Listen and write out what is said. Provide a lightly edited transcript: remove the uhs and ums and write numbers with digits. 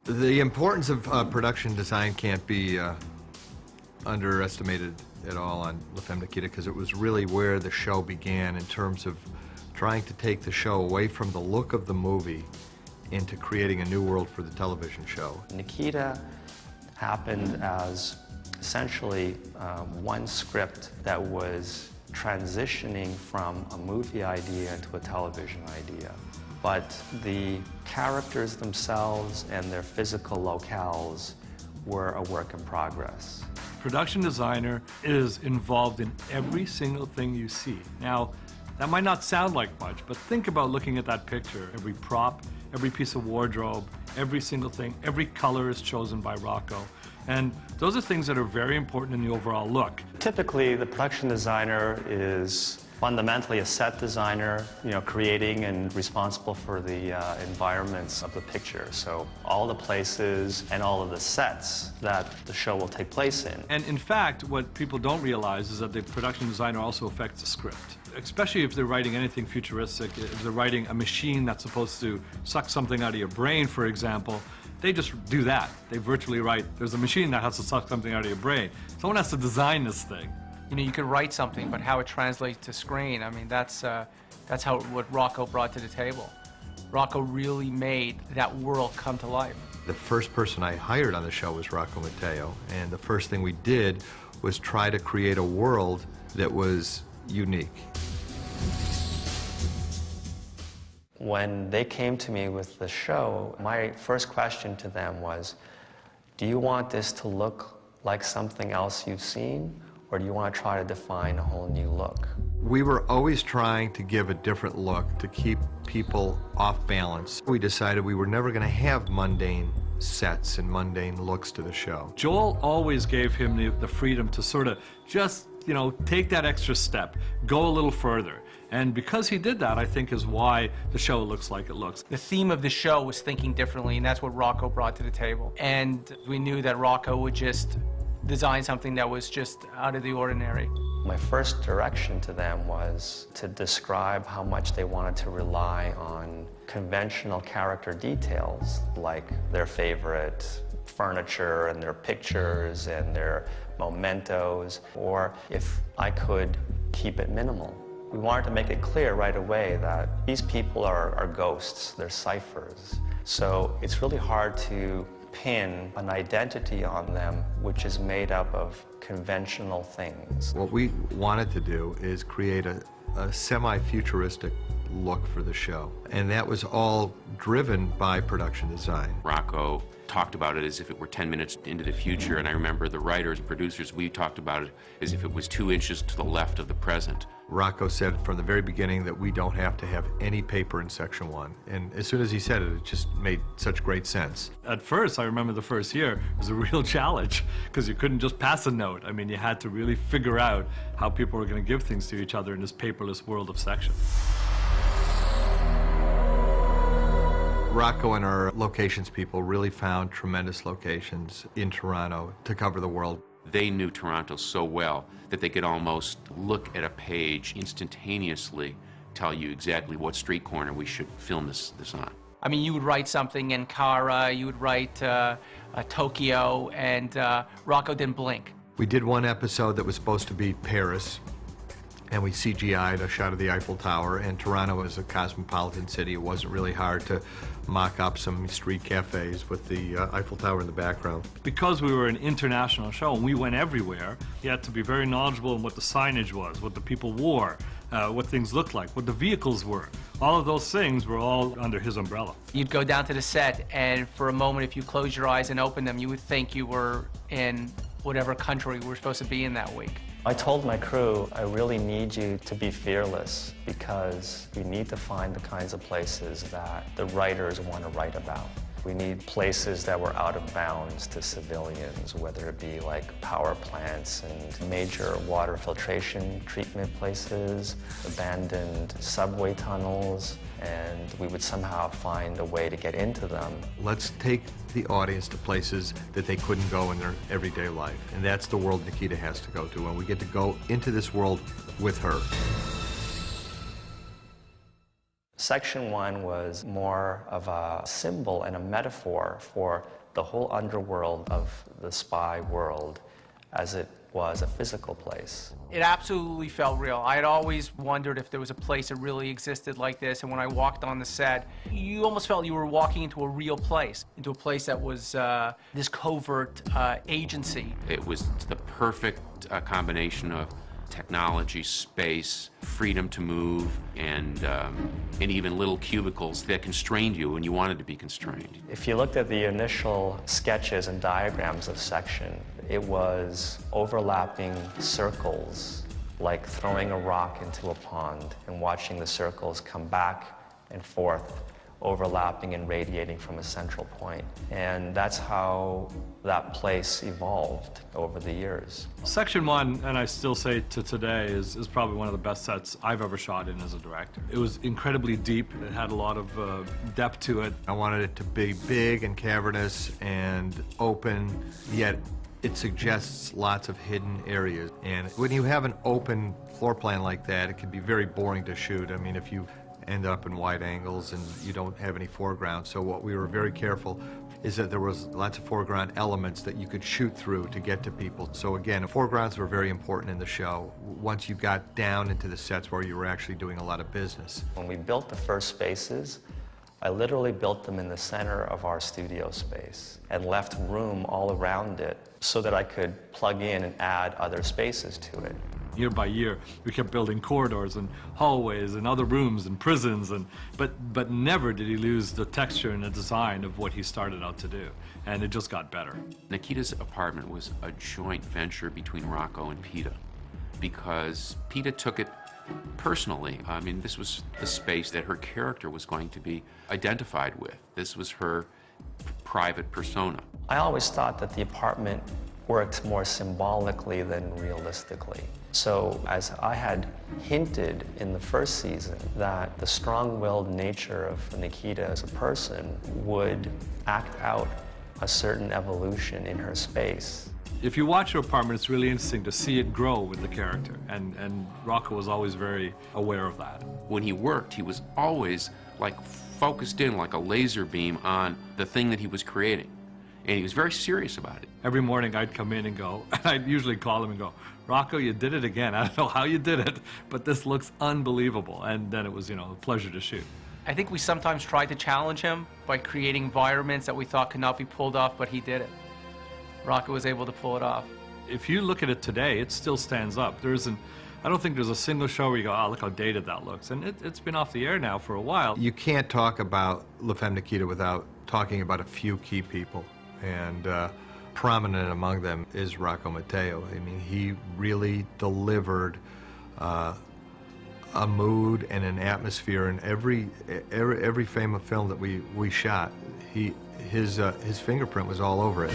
The importance of production design can't be underestimated at all on LFN Nikita, because it was really where the show began in terms of trying to take the show away from the look of the movie into creating a new world for the television show. Nikita happened as essentially one script that was transitioning from a movie idea to a television idea. But the characters themselves and their physical locales were a work in progress. Production designer is involved in every single thing you see. Now, that might not sound like much, but think about looking at that picture. Every prop, every piece of wardrobe, every single thing, every color is chosen by Rocco. And those are things that are very important in the overall look. Typically, the production designer is fundamentally a set designer, creating and responsible for the environments of the picture. So all the places and all of the sets that the show will take place in. And in fact, what people don't realize is that the production designer also affects the script. Especially if they're writing anything futuristic, if they're writing a machine that's supposed to suck something out of your brain, for example, they just do that. They virtually write, there's a machine that has to suck something out of your brain. Someone has to design this thing. You could write something, but how it translates to screen, I mean, that's what Rocco brought to the table. Rocco really made that world come to life. The first person I hired on the show was Rokko Mаттeo, and the first thing we did was try to create a world that was unique. When they came to me with the show, my first question to them was, do you want this to look like something else you've seen, or do you want to try to define a whole new look? We were always trying to give a different look to keep people off balance. We decided we were never going to have mundane sets and mundane looks to the show. Joel always gave him the freedom to sort of just, take that extra step, go a little further. And because he did that, I think is why the show looks like it looks. The theme of the show was thinking differently, and that's what Rocco brought to the table. And we knew that Rocco would just design something that was just out of the ordinary. My first direction to them was to describe how much they wanted to rely on conventional character details, like their favorite furniture and their pictures and their mementos, or if I could keep it minimal. We wanted to make it clear right away that these people are ghosts, they're ciphers. So it's really hard to pin an identity on them which is made up of conventional things. What we wanted to do is create a semi-futuristic look for the show, and that was all driven by production design. Rocco talked about it as if it were 10 minutes into the future, and I remember the writers and producers, we talked about it as if it was 2 inches to the left of the present. Rocco said from the very beginning that we don't have to have any paper in section 1, and as soon as he said it, it just made such great sense. At first, I remember the first year, it was a real challenge, because you couldn't just pass a note. I mean, you had to really figure out how people were going to give things to each other in this paperless world of sections. Rocco and our locations people really found tremendous locations in Toronto to cover the world. They knew Toronto so well that they could almost look at a page instantaneously, tell you exactly what street corner we should film this on. I mean, you would write something in Kara, you would write Tokyo, and Rocco didn't blink. We did one episode that was supposed to be Paris, and we CGI'd a shot of the Eiffel Tower, and Toronto is a cosmopolitan city. It wasn't really hard to mock up some street cafes with the Eiffel Tower in the background. Because we were an international show and we went everywhere, you had to be very knowledgeable in what the signage was, what the people wore, what things looked like, what the vehicles were. All of those things were all under his umbrella. You'd go down to the set, and for a moment, if you closed your eyes and opened them, you would think you were in whatever country we were supposed to be in that week. I told my crew, I really need you to be fearless, because we need to find the kinds of places that the writers want to write about. We need places that were out of bounds to civilians, whether it be like power plants and major water filtration treatment places, abandoned subway tunnels, and we would somehow find a way to get into them. Let's take the audience to places that they couldn't go in their everyday life, and that's the world Nikita has to go to, and we get to go into this world with her. Section 1 was more of a symbol and a metaphor for the whole underworld of the spy world as it was a physical place. It absolutely felt real. I had always wondered if there was a place that really existed like this, and when I walked on the set, you almost felt you were walking into a real place, into a place that was this covert agency. It was the perfect combination of technology, space, freedom to move, and even little cubicles that constrained you when you wanted to be constrained. If you looked at the initial sketches and diagrams of Section, it was overlapping circles, like throwing a rock into a pond and watching the circles come back and forth, overlapping and radiating from a central point. And that's how that place evolved over the years. Section 1, and I still say to today, is probably one of the best sets I've ever shot in as a director. It was incredibly deep. It had a lot of depth to it. I wanted it to be big and cavernous and open, yet it suggests lots of hidden areas. And when you have an open floor plan like that, it can be very boring to shoot. I mean, if you end up in wide angles and you don't have any foreground. So what we were very careful is that there was lots of foreground elements that you could shoot through to get to people. So again, foregrounds were very important in the show once you got down into the sets where you were actually doing a lot of business. When we built the first spaces, I literally built them in the center of our studio space and left room all around it so that I could plug in and add other spaces to it. Year by year, we kept building corridors and hallways and other rooms and prisons, but never did he lose the texture and the design of what he started out to do, and it just got better. Nikita's apartment was a joint venture between Rocco and Peta, because Peta took it personally. I mean, this was the space that her character was going to be identified with. This was her private persona. I always thought that the apartment worked more symbolically than realistically. So as I had hinted in the first season that the strong-willed nature of Nikita as a person would act out a certain evolution in her space. If you watch her apartment, it's really interesting to see it grow with the character, and Rocco was always very aware of that. When he worked, he was always like focused in like a laser beam on the thing that he was creating. And he was very serious about it. Every morning I'd come in and go, and I'd usually call him and go, Rocco, you did it again. I don't know how you did it, but this looks unbelievable. And then it was, you know, a pleasure to shoot. I think we sometimes tried to challenge him by creating environments that we thought could not be pulled off, but he did it. Rocco was able to pull it off. If you look at it today, it still stands up. I don't think there's a single show where you go, oh, look how dated that looks. And it's been off the air now for a while. You can't talk about LFN Nikita without talking about a few key people. And prominent among them is Rokko Mаттeo. I mean, he really delivered a mood and an atmosphere in every famous film that we shot. His fingerprint was all over it.